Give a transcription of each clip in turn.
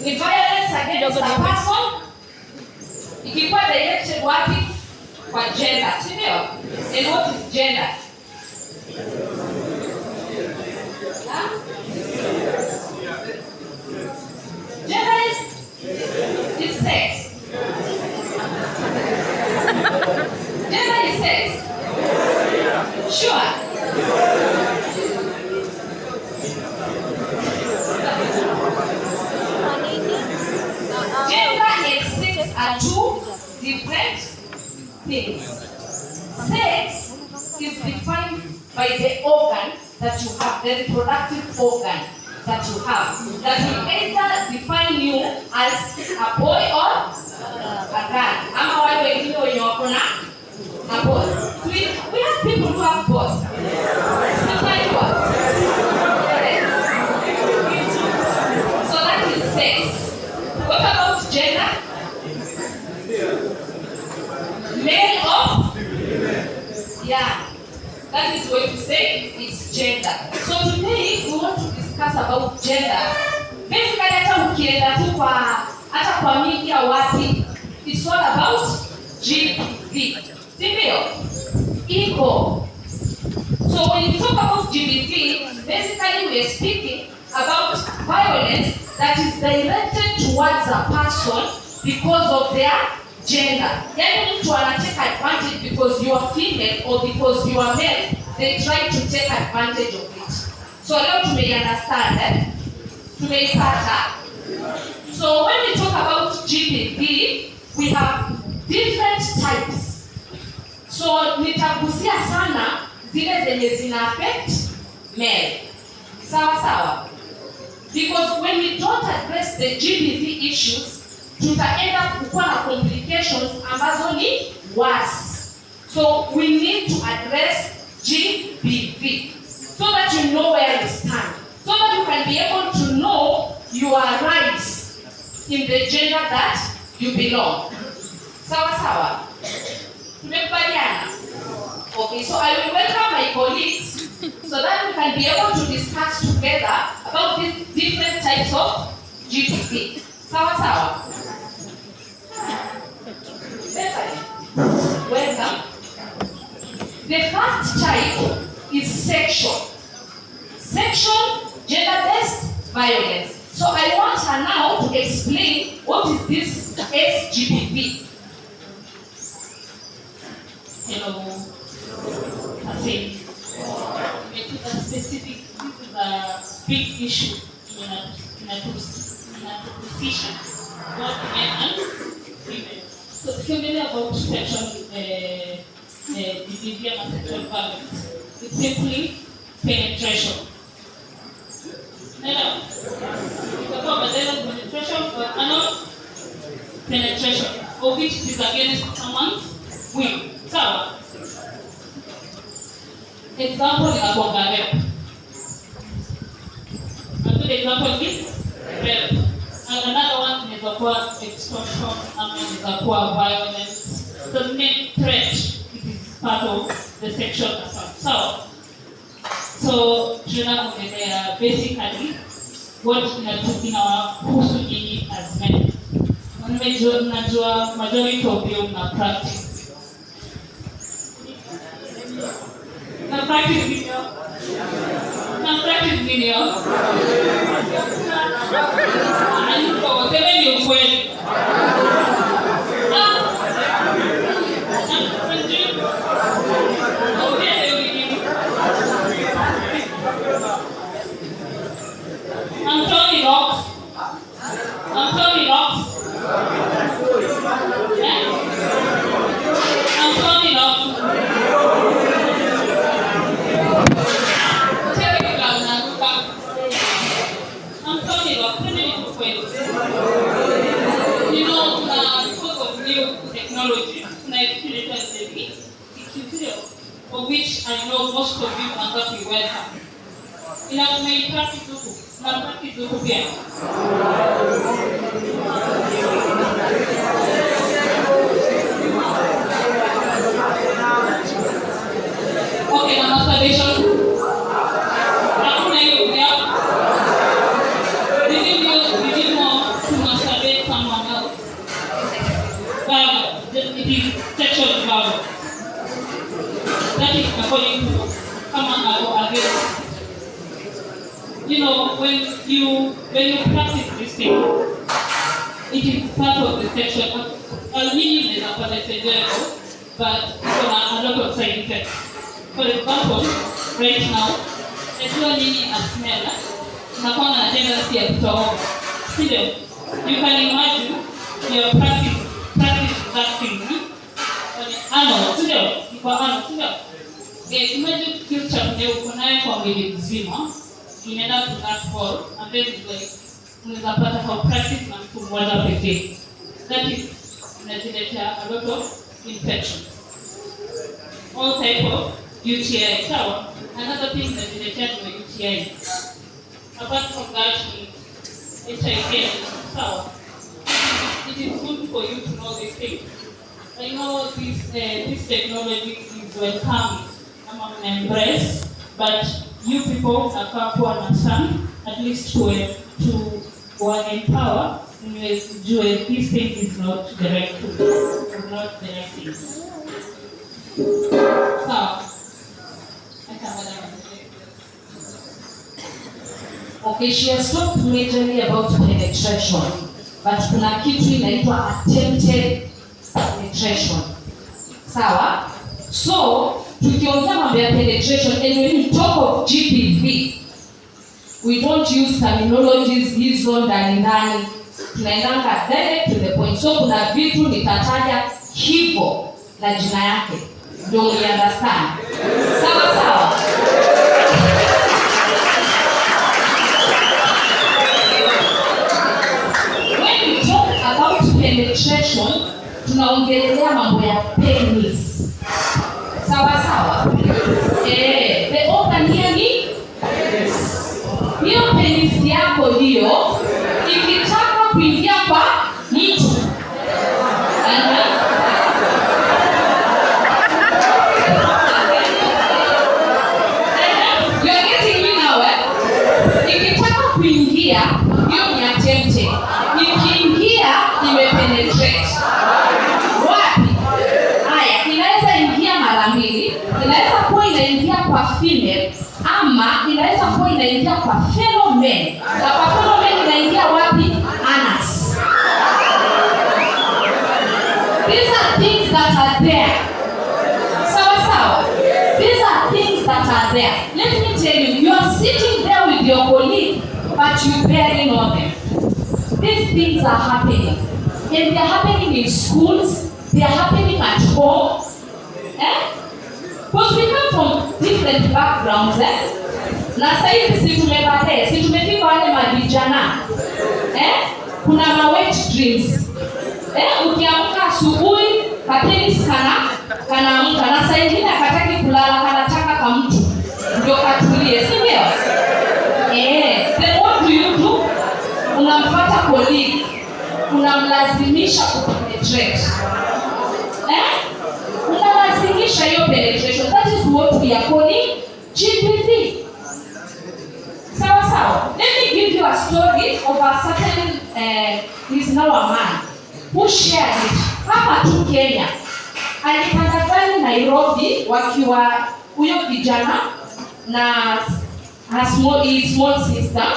ni violence against a person. Ikikuwa directed wapi? Kwa gender, si ndio? And what is gender? Gender is sex. Gender is sex. Sure. Gender and sex are two different things. Sex is defined by the organ that you have, the reproductive organ that you have, that will either define you as a boy or a girl. Ama wale wengine wenye wako na a boy. We have people who have boys. So that is sex. What about gender? Male or? Yeah. That is what you say, it's gender. So today we want to discuss about gender. Basically hata ukienda tu kwa media wapi, it's all about GBV. Sivyo? Iko. So when you talk about GBV, basically we are speaking about violence that is directed towards a person because of their gender. Yani mtu anatake advantage because you are female or because you are male, they try to take advantage of it. So leo understand, tumeipata. So when we talk about GBV, we have different types. So nitagusia sana zile zenye zina affect male. Sawa sawa. Because when we don't address the GBV issues, tutaenda kukuwa na complications ambazo ni worse. So we need to address GBV so that you know where you stand, so that you can be able to know your rights in the gender that you belong. Sawa sawa. Tumekubaliana? Okay, so I will welcome my colleagues so that we can be able to discuss together about these different types of GBV. Sawa sawa. Welcome. The first type is sexual. Sexual gender-based violence. So I want her now to explain what is this SGBV. Hello. That's it. It is a specific, this is a big issue in a position. Both men and women. So thinking about sexual behavior and sexual violence, it's simply penetration. Now, it's about penetration or anal penetration, of which is against someone's will. So, example is about rape. A good example is rape. And another one is about extortion, and is about violence. The main threat is part of the sexual assault. So tunaongelea basically what inahusu nyinyi as men. Najua majority of you na practice. Na practice video. Alikuwa sema ni ukweli. Anthony Locks. Anthony Locks. Anthony Locks. You know, because of new technology, for which I know most of you are not be welcome. In our main practice, okay, now masturbation. We did more to when you practice this thing, it is part of the sexual. Meaning is a enjoyable, but it's a lot of side effects. For example, right now, najua nini a smell, nakuwa na tendency ya kutoa. You can imagine your practice that thing. Imagine kitu cha uko nayo kwa mwili mzima, inaenda to that hole, and then like unaweza pata kwa practice na mtu mmoja pekee. That is inatuletea a lot of infection. All type of UTI. So another thing that inatuletea ni UTI. Apart from that, HIV. So it is good for you to know these things. I know this technology is welcome among embrace, but you people are to understand, at least to empower, this thing is not the right thing. Okay, she has talked majorly about penetration, but kuna kitu inaitwa attempted penetration. Sawa? So, tukiongea mambo ya penetration, and when we talk of GPV, we don't use terminologies hizo ndani. Tunaendanga direct to the point. So, kuna vitu nitataja hivyo na jina yake. Ndio you understand? Sawa? When we talk about penetration, tunaongelea mambo ya penis. Sawa? The organ here ni hiyo penis yako hiyo ikitaka kuingia kwa mtu. You're getting me now, ikitaka kuingia hiyo ni attempted. Ikiingia imepenetrate. Inaweza kuwa inaingia kwa female ama inaweza kuwa inaingia kwa fellow men. Na kwa fellow men inaingia wapi? Anus. These are things that are there. Sawa? These are things that are there. Let me tell you, you are sitting there with your colleague, but you barely know them. These things are happening. And they are happening in schools. They are happening at home. Because we come from different backgrounds, na saizi si tumefika wale mavijana. Kuna ma wet dreams. Ukiamka asubuhi, kapenis kanaamka, na saa ingine akataki kulala, kanataka kwa mtu ndio katulie, si ndio? Then what do you do? Unamfuata colleague, unamlazimisha kupenetrate. Unalazimisha hiyo penetration. That is what we are calling GPV. Sawa. Let me give you a story of a certain, he's now a man, who shared it. Hapa tu Kenya. Alipanda gari Nairobi wakiwa huyo kijana na his small sister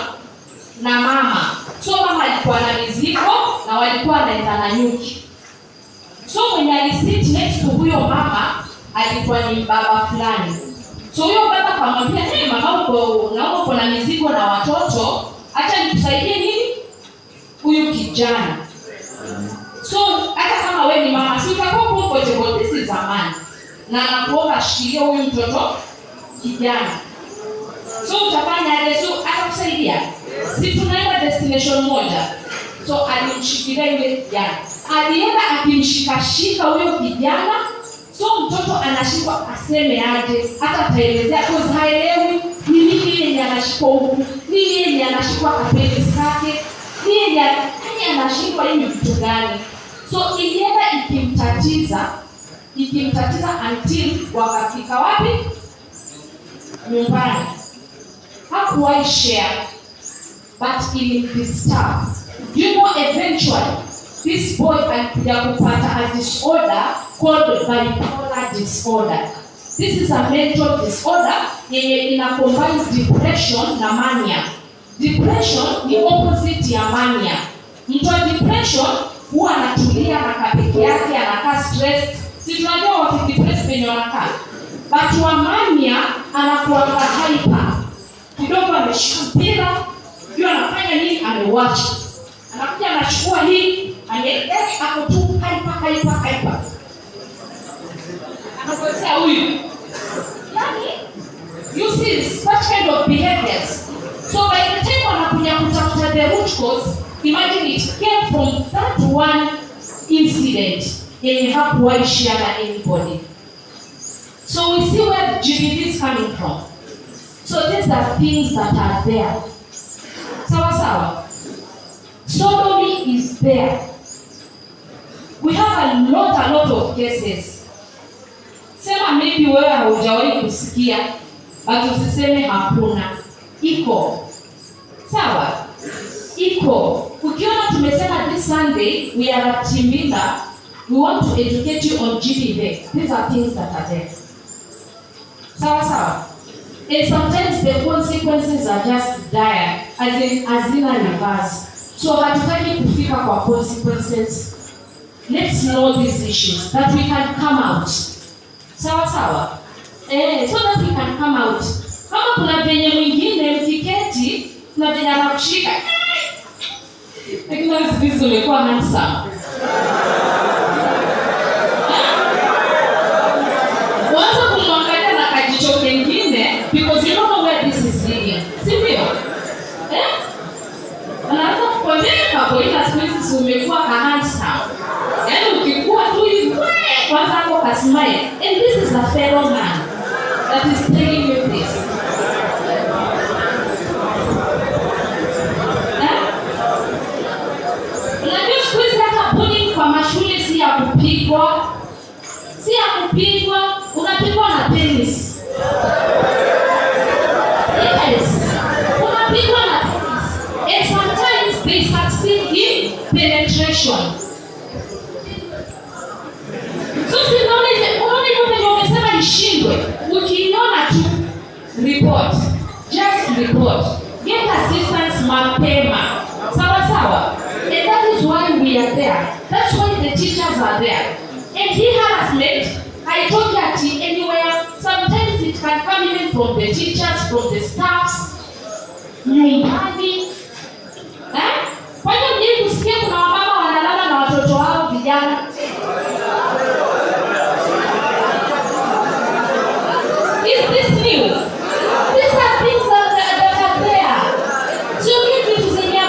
na mama. So mama alikuwa na mizigo na walikuwa wanaenda na nyuki. So mwenye alisit next to huyo mama alikuwa ni baba fulani. So huyo baba akamwambia, mama uko na mizigo na watoto, acha nikusaidie nini huyu kijana. So hata kama wewe ni mama, si utakuwa comfortable, this is a man. Na anakuomba shikilia huyu mtoto kijana. So utafanya aje? So atakusaidia. Si tunaenda destination moja. So alimshikilia yule kijana. Alienda akimshikashika huyo kijana. So mtoto anashikwa aseme aje, hata ataelezea kwa haelewi ni nini ile anashikwa huku, nini ile anashikwa kapenis kake, nini anashikwa hii vitu gani. So ilienda ikimtatiza until wakafika wapi? Nyumbani. Hakuwahi share, but ilimdisturb. You know, eventually this boy alikuja kupata a disorder called bipolar disorder. This is a mental disorder yenye ina combine depression na mania. Depression ni opposite ya mania. Mtu wa depression huwa anatulia na kapeke yake, anakaa stressed. Si tunajua wakidepress penye wanakaa. But wa mania anakuwa hyper. Kidogo ameshika mpira, yeye anafanya nini? Amewatch. Anakuja anachukua hii, ako tu hyper. Anapotea huyu. Yani, you see such kind of behaviors. So by the time wanakuja kutafuta the root cause, imagine it came from that one incident yenye hakuwaishia na anybody. So we see where GBV is coming from. So these are things that are there. Sawa. Sodomy is there. We have a lot of cases. Sema maybe wewe haujawahi kusikia, but usiseme hakuna. Iko. Sawa? Iko. Ukiona tumesema this Sunday we are at Timbila, we want to educate you on GBV. These are things that are there. Sawa. And sometimes the consequences are just dire, as in a reverse. So hatutaki kufika kwa consequences. Let's know these issues that we can come out. Sawa. So that we can come out. Kama kuna penye mwingine mkiketi, kuna penye anakushika. Lakini hizi zimekuwa handsome. Kwanza kumwangalia na kajicho kengine, because you don't know where this is leading. Sivyo? Anaanza kukwambia hapo ila siku umekuwa handsome. Yaani ukikuwa tu hivi, kwanza hapo kasmile. And this is a fellow man that is telling you this. Unajua siku hizi hata bullying kwa mashule si ya kupigwa. Unapigwa na penis. Yes. Unapigwa na penis. And sometimes they succeed in penetration. So unaona hivyo penye umesema ishindwe. Ukiona tu report. Just report. Get assistance mapema. Sawa. And that is why we are there. That's why the teachers are there. And he harassment, I told you at anywhere, sometimes it can come even from the teachers, from the staffs, nyumbani. Kwa hiyo mjini kusikia kuna wamama wanalala na watoto wao vijana. Is this new? These are things that are there. So kitu zenye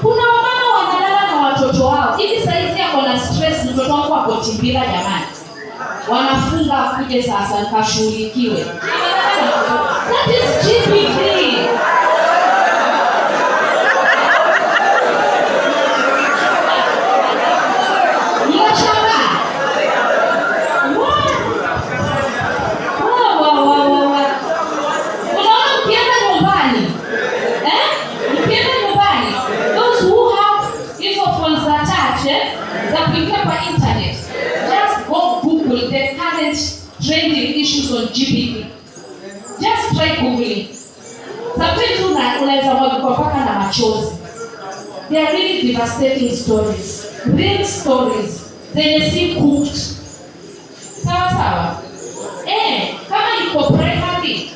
kuna wamama wanalala na watoto wao. Hivi saizi yako na stress, mtoto wangu wako Timbila jamani. Wanafunga akuje sasa nikashughulikiwe. That is GBV. Trending issues on GBV. Just try Googling. Sometimes unaweza mwagika na machozi. They are really devastating stories. Real stories. Zenye si cooked. Sawa. Kama iko primary,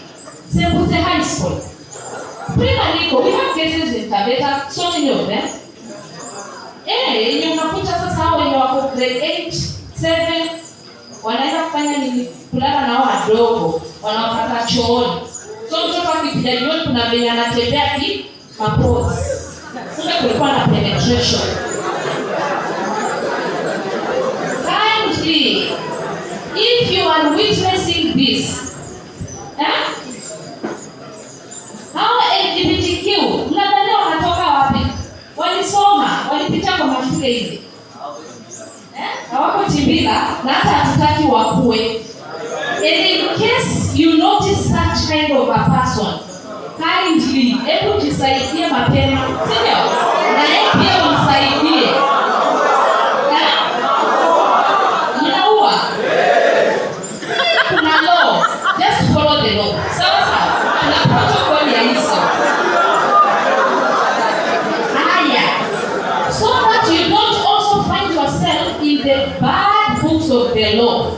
Sembuse High School. Primary, we have cases in Taveta, so many of them. Yenye unakuta sasa hao wenye wako grade 8, 7, wanaenda kufanya nini? Kulala na wadogo, wanawapata chooni. So mtoto akipita jioni kuna venye anatembea mapozi. Kumbe kulikuwa na penetration. Kindly, if you are witnessing this, hao LGBTQ, mnadhani wanatoka wapi? Walisoma, walipita kwa mashule hivi. Hawako Timbila na hata hatutaki wakue. And in case you notice such kind of a person, kindly, hebu jisaidie mapema. Sio? Na yeye pia umsaidie. Mnaua? Kuna law. Just follow the law. Sawa. Na protocol ya hizo. rules of the law.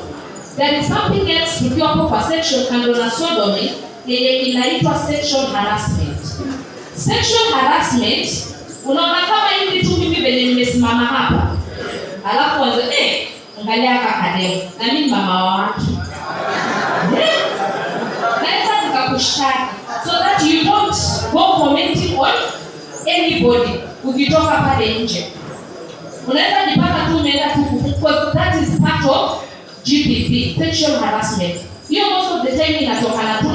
There is something else tukiwa hapo kwa sexual kando na sodomy yenye inaitwa sexual harassment. Sexual harassment, unaona kama hivi tu mimi venye nimesimama hapa. Alafu wanze angalia kaka demo. Na mimi mama wa watu. Naweza nikakushtaki so that you don't go commenting on anybody ukitoka pale nje. Unaweza nipata tu umeenda tu because that is part of GBV, sexual harassment. Hiyo most of the time inatokana tu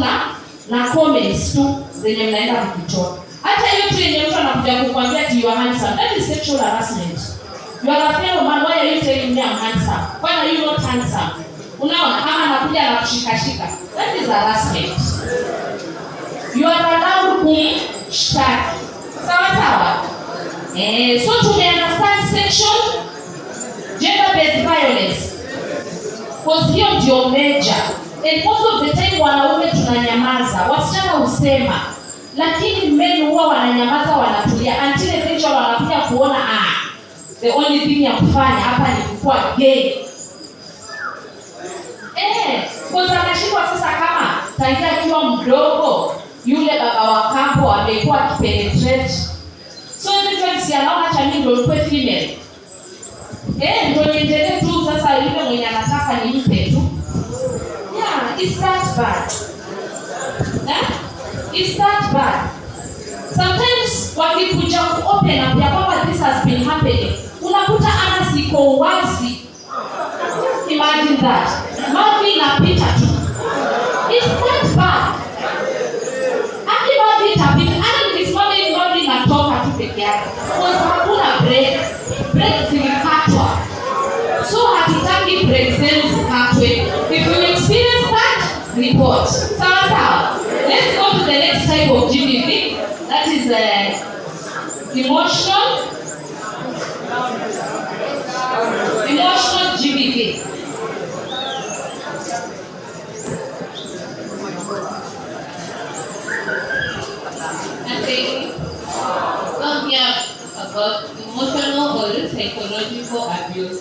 na comments tu zenye mnaenda mkitoa. Hata hiyo tu yenye mtu anakuja kukuambia ati you are handsome, that is sexual harassment. You are a fellow man, why are you telling me I'm handsome? Why are you not handsome? Unaona kama anakuja na kushikashika, that is harassment. You are allowed kumshtaki. Sawa. So to understand sexual gender-based violence, because hiyo ndio major. And most of the time wanaume tunanyamaza, wasichana husema, lakini men huwa wananyamaza, wanatulia until eventually wanakuja kuona the only thing ya kufanya hapa ni kuwa gay. Kwa anashikwa sasa kama tangia akiwa mdogo yule baba wa kampo amekuwa akipenetrate. So eventually si anaona cha mimi ndio kwa female. Ndio niendelee tu sasa yule mwenye anataka nimpe tu. Yeah, it's that bad. It's that bad. Sometimes wakikuja open up ya kwamba this has been happening, unakuta ana siko wazi. Imagine that. Mavi inapita tu. It's that bad. Aki mavi itapita. Ana nikisimama hivi mavi inatoka tu peke yake. Kwa sababu hakuna break. Break zilikatwa. So hatutaki break zenu zikatwe. If you experience that, report. Sawa. Let's go to the next type of GBV. That is emotional GBV. Okay. Come here about emotional or psychological abuse.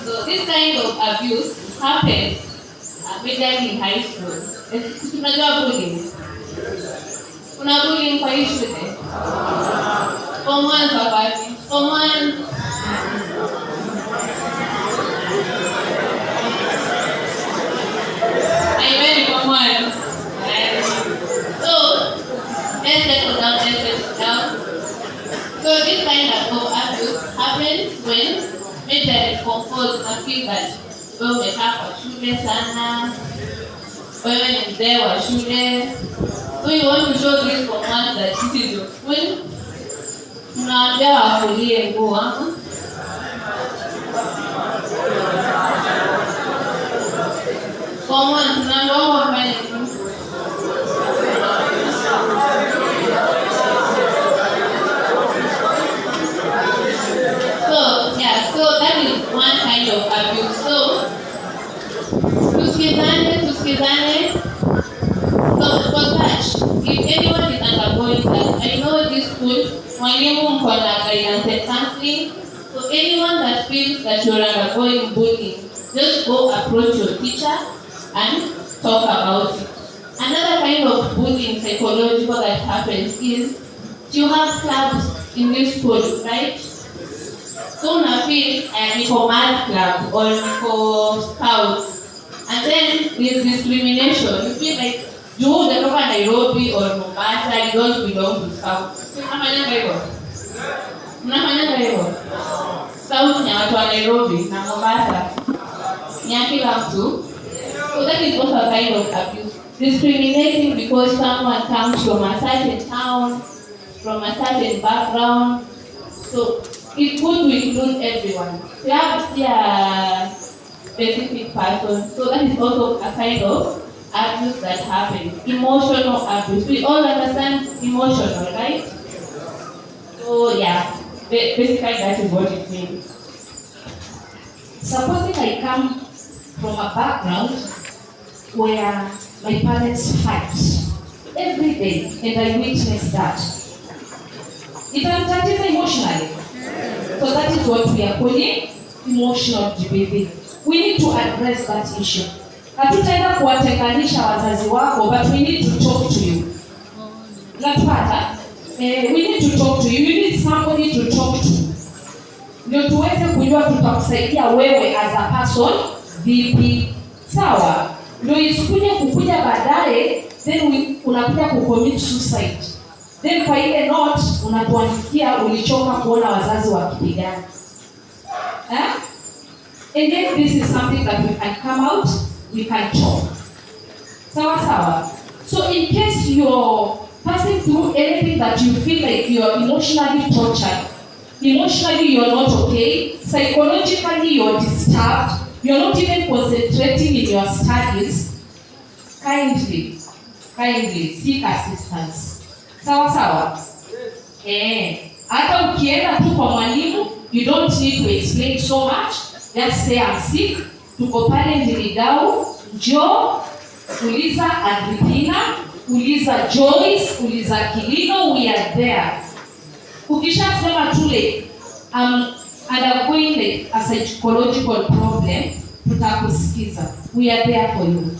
So this kind of abuse happens majorly in high school. Tunajua bullying. Kuna bullying kwa hii shule. Form 1 kabati. Form 1. Amen, Form 1. So, let's settle down. So this kind of abuse happens when majorly Form 4 na feel that wewe umekaa kwa shule sana. Wewe ni mzee wa shule. So you want to show this Form 1 that this is your school. Unaambia wakulie nguo hapo. Form 1 tunaomba wafanye nini? So that is one kind of abuse. So tusikizane. So for that, if anyone is undergoing that, I know this school, mwalimu mko na guidance and counseling. So anyone that feels that you're undergoing bullying, just go approach your teacher and talk about it. Another kind of bullying psychological that happens is you have clubs in this school, right? So una feel niko math club or niko scouts, and then there's discrimination. You feel like you kutoka Nairobi or Mombasa, you don't belong to scouts. Unafanya hivyo? Scouts ni watu wa Nairobi na Mombasa. Ni kila mtu. So that is also a kind of abuse. Discriminating because someone comes from a certain town, from a certain background. So it could include everyone. Clubs are specific person. So that is also a kind of abuse that happens. Emotional abuse. We all understand emotional, right? So yeah, basically that is what it means. Supposing I come from a background where my parents fight every day and I witness that, it is emotionally. So that is what we are calling emotional GBV. we need to address that issue. Hatutaenda kuwatenganisha wazazi wako, but we need to talk to you. Unatupata? We need to talk to you. You need somebody to talk to. Ndio tuweze kujua tutakusaidia wewe as a person vipi. Sawa? Ndio isikuje kukuja baadaye then unakuja kucommit suicide. Then kwa ile note unatuandikia ulichoka kuona wazazi wakipigana. And then this is something that we can come out, we can talk. Sawa. So in case you're passing through anything that you feel like you're emotionally tortured, emotionally you're not okay, psychologically you're disturbed, you're not even concentrating in your studies, kindly seek assistance. Sawa. Hata ukienda tu kwa mwalimu, you don't need to explain so much. Just say I'm sick. Tuko pale Ndirigau, njoo, uliza Agripina, uliza Joyce, uliza Kilino, we are there. Ukishasema tule undergoing like a psychological problem, tutakusikiza. We are there for you.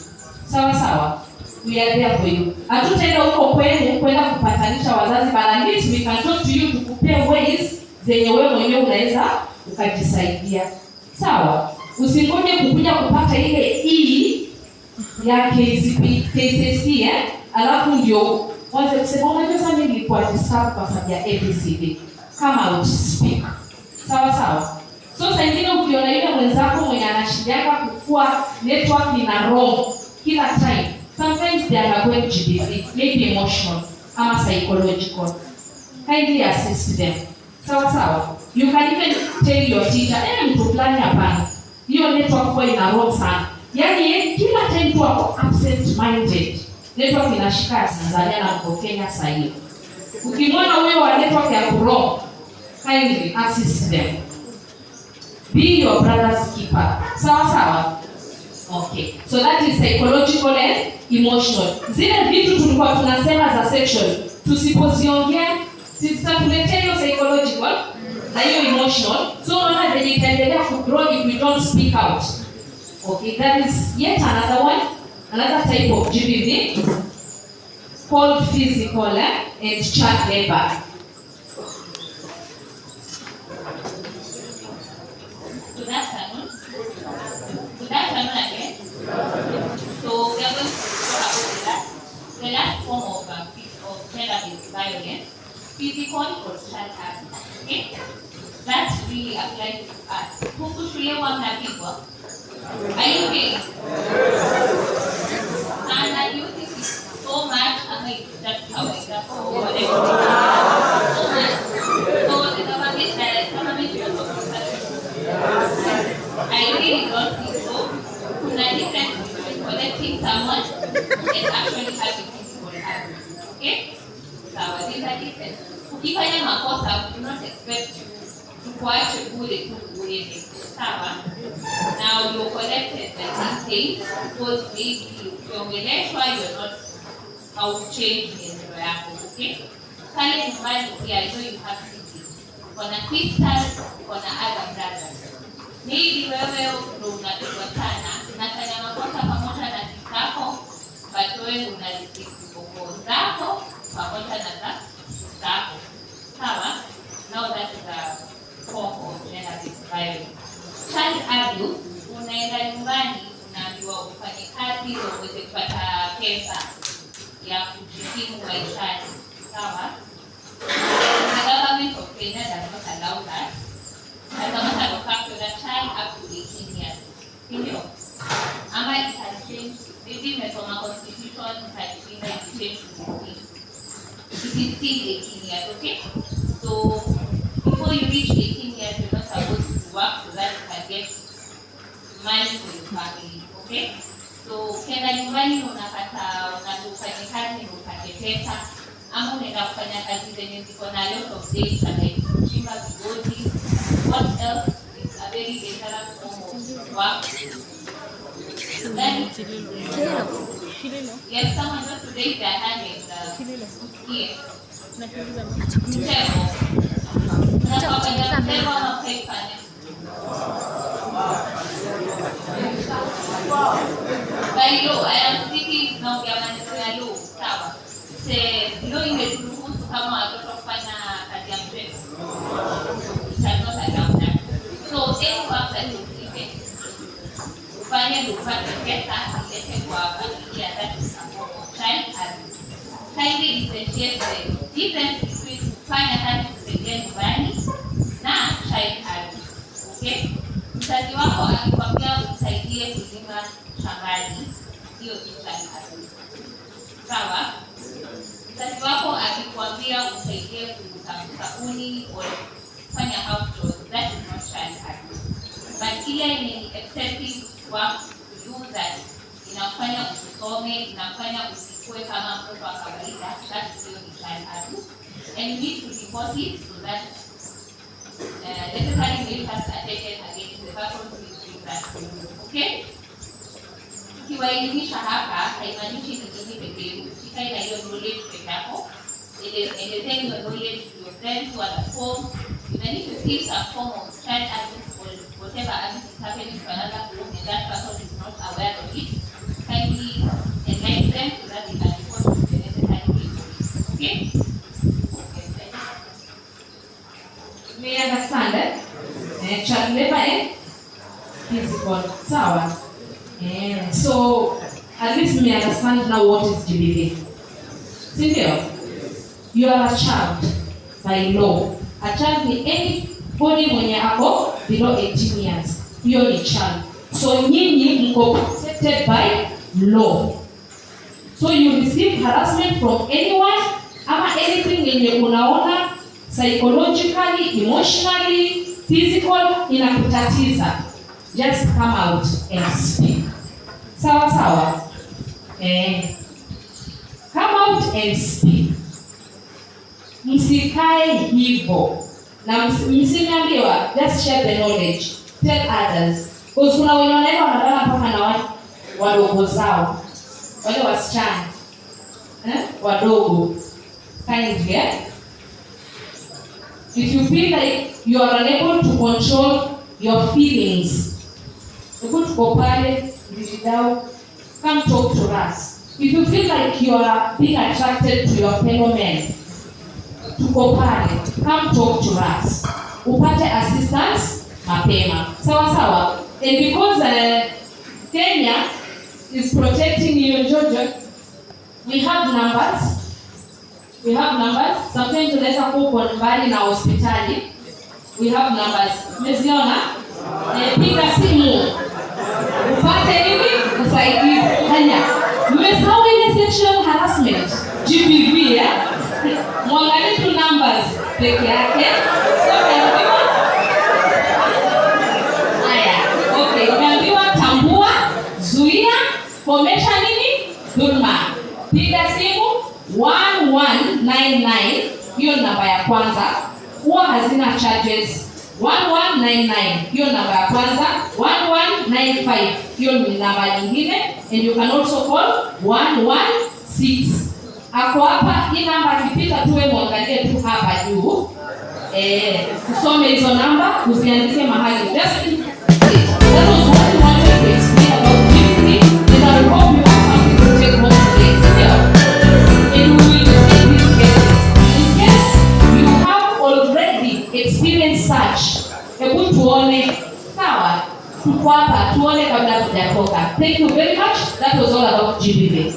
Sawa. We are there for you. Hatutaenda huko kwenu kwenda kupatanisha wazazi, but at least we can talk to you, tukupe ways zenye wewe mwenyewe unaweza ukajisaidia. Sawa. Usingoje kukuja kupata ile ya KCSE alafu ndio waanze kusema unajua sasa nilikuwa disturb kwa sababu ya ABCD. Come out, speak. Sawa. So sasa ingine ukiona yule mwenzako mwenye anashindaga kukua network ina wrong kila time. Sometimes they are going to be maybe emotional or psychological. Kindly assist them. Sawa. You can even tell your teacher, mtu fulani hapana. Hiyo network kwa ina wrong sana. Yaani kila time tu wako absent minded. Network inashika Tanzania na mko Kenya sasa hivi. Ukimwona huyo wa network ya wrong, kindly assist them. Be your brother's keeper. Sawa. Okay. So that is psychological and emotional. Zile vitu tulikuwa tunasema za sexual, tusipoziongea sitatuletea hiyo psychological na hiyo emotional. So unaona vile itaendelea kugrow if we don't speak out. Okay, that is yet another type of GBV called physical and child labor. Good afternoon again. So we are going to talk about the last form of gender-based violence, physical or child abuse. Okay? That really applies to us. Huku shule wanapigwa. Are you okay? And I use it so much, and it's just how I got so much. So the government I really don't think so. Kuna difference between collecting someone and actually having physical abuse. Okay? So these are different. Ukifanya makosa, do not expect tukuache bure tu. Sawa. Now you're collected by things because maybe ukiongeleshwa you're not change mienendo yako. Okay? Kale nyumbani pia I know you have siblings. Kuna sisters, kuna other brothers. Maybe wewe ndio unapigwa sana, unafanya makosa pamoja na sistako, but wewe unalipia koko zako pamoja na zako. Sawa? Now that is a form of gender-based violence. Child abuse, unaenda nyumbani, unaambiwa ufanye kazi ili uweze kupata pesa ya kujikimu maishani. Sawa? The government of Kenya does not allow that. As a matter of fact, the child up to 18 years. Ndio. Ama it has changed. Maybe umesoma constitution, it has changed to 16. It is still 18 years, okay? So before you reach 18 years, you're not supposed to work so that you can get money for your family, okay? So ukienda nyumbani unapata unafanya kazi na upate pesa, ama unaenda kufanya kazi zenye ziko na lot of days like kuchimba vigodi. What else is a very dangerous form of work? Then, yes, someone just to raise their hand and here. Mtego. Unapofanya mtego ama fake finance. It has not allowed that. So any work that you create, ufanye upate pesa ilete kwa familia, that is a form of child abuse. Kindly differentiate the difference between kufanya kazi kusaidia nyumbani na child abuse. Okay? Mzazi wako akikwambia usaidie kulima shambani, hiyo ni child abuse. Sawa? Mzazi wako akikwambia usaidie kutafuta kuni au kufanya house chores, that is not child abuse. But ile ni excessive work to do that inafanya usisome, inafanya usikue kama mtoto wa kawaida, that is still child abuse. And you need to report it so that necessary measures are taken against the person who is doing that to you. Okay? Ukiwaelimisha hapa, haimaanishi ni nyinyi pekee. Usikae na hiyo knowledge peke yako. Elezeni your knowledge to your friends who are at home. Even if you see some form of child abuse or whatever abuse is happening to another group and that person is not aware of it, kindly enlighten them so that they can report to the necessary people. Okay? May I understand it? Child labor and physical. Sawa. So at least may understand now what is GBV. Sindio? You are a child by law. A child ni anybody mwenye ako below 18 years. Hiyo ni child. So nyinyi mko protected by law. So you receive harassment from anyone ama anything yenye unaona psychologically, emotionally, physical inakutatiza. Just come out and speak. Sawa sawa. Come out and speak. Msikae hivyo. Na msiniambiwa, just share the knowledge. Tell others. Because kuna wenye wanaenda wanadala mpaka na wadogo zao. Wale wasichana. Wadogo. Kind here. If you feel like you are unable to control your feelings, tuko pale ndidao, come talk to us. If you feel like you are being attracted to your fellow men, tuko pale, come talk to us. Upate assistance mapema. Sawa sawa. And because Kenya is protecting you, Georgia, we have numbers. Sometimes unaweza kuwa mbali na hospitali. We have numbers. Umeziona? Piga simu. Upate nini? Usaidizi. Hanya. Mmesahau ile sexual harassment. GBV ya. Mwangalie tu numbers peke yake. So umeambiwa. Haya. Okay. Umeambiwa tambua, zuia, komesha nini? Dhulma. Piga simu 1199. Hiyo namba ya kwanza. Huwa hazina charges. 1199. Hiyo namba ya kwanza. 1195. Hiyo ni namba nyingine. And you can also call 116. Ako hapa, hii namba ikipita tuwe muangalie tu hapa juu. Tusome hizo namba, usiandike mahali. Just that was what we wanted to explain about GBV. And I hope you have something to take home today. And we will see these cases. In case you have already experienced such, hebu tuone. Sawa? Tuko hapa tuone kabla tujatoka. Thank you very much. That was all about GBV.